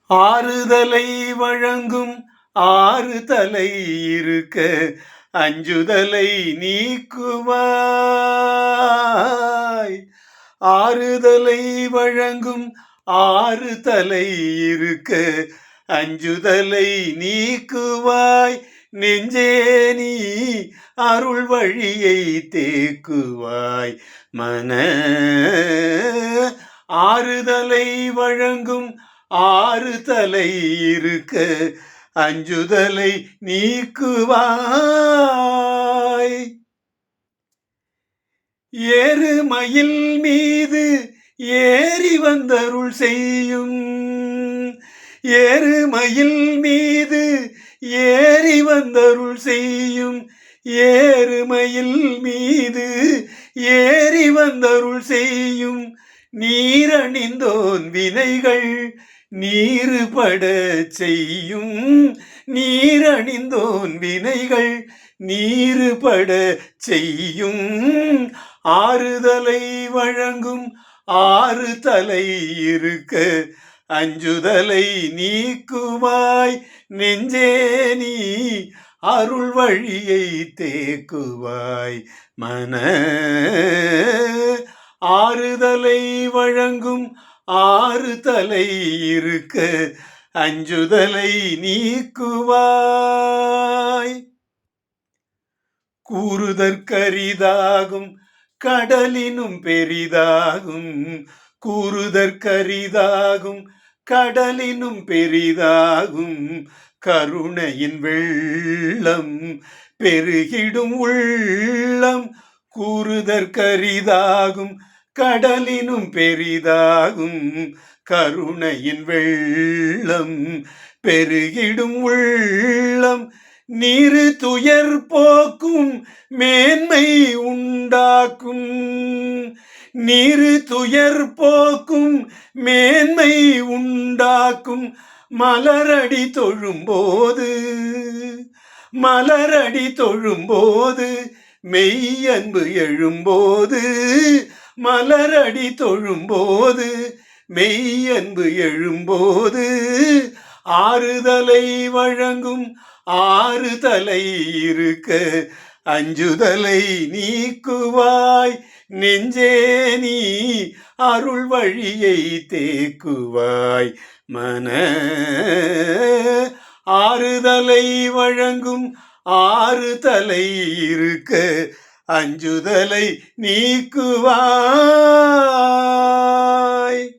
ஆறுதலை வழங்கும் ஆறு தலை இருக்க அஞ்சுதலை நீக்குவாய். ஆறுதலை வழங்கும் ஆறு தலை இருக்க அஞ்சுதலை நீக்குவாய். நெஞ்சே நீ அருள் வழியை தேக்குவாய். மன ஆறுதலை வழங்கும் ஆறு தலை இருக்க அஞ்சுதலை நீக்குவாய். ஏறுமயில் மீது ஏறி வந்தருள் செய்யும். ஏறுமயில் மீது ஏறி வந்தருள் செய்யும். ஏறுமயில் மீது ஏறி வந்தருள் செய்யும். நீரணிந்தோன் வினைகள் நீறுபட செய்யும். நீரணிந்தோன் வினைகள் நீறுபட செய்யும். ஆறுதலை வழங்கும் ஆறு தலை இருக்க அஞ்சுதலை நீக்குவாய். நெஞ்சே நீ அருள் வழியை தேக்குவாய். மன ஆறுதலை வழங்கும் ஆறு தலை இருக்க அஞ்சுதலை நீக்குவாய். கூறுதற்கரிதாகும் கடலினும் பெரிதாகும். கூறுதற்கரிதாகும் கடலினும் பெரிதாகும். கருணையின் வெள்ளம் பெருகிடும் உள்ளம். கூறுதற்கரிதாகும் கடலினும் பெரிதாகும். கருணையின் வெள்ளம் பெருகிடும் உள்ளம். நீரு துயர் போக்கும் மேன்மை உண்டாக்கும். நீரு துயர் போக்கும் மேன்மை உண்டாக்கும். மலரடி தொழும்போது மலரடி தொழும்போது மெய்யன்பு எழும்போது. மலரடி தொழும்போது மெய்யன்பு எழும்போது. ஆறுதலை வழங்கும் ஆறு தலை இருக்க அஞ்சுதலை நீக்குவாய். நெஞ்சே நீ அருள் வழியை தேக்குவாய். மன ஆறுதலை வழங்கும் ஆறு தலை இருக்க அஞ்சுதலை நீக்குவாய்.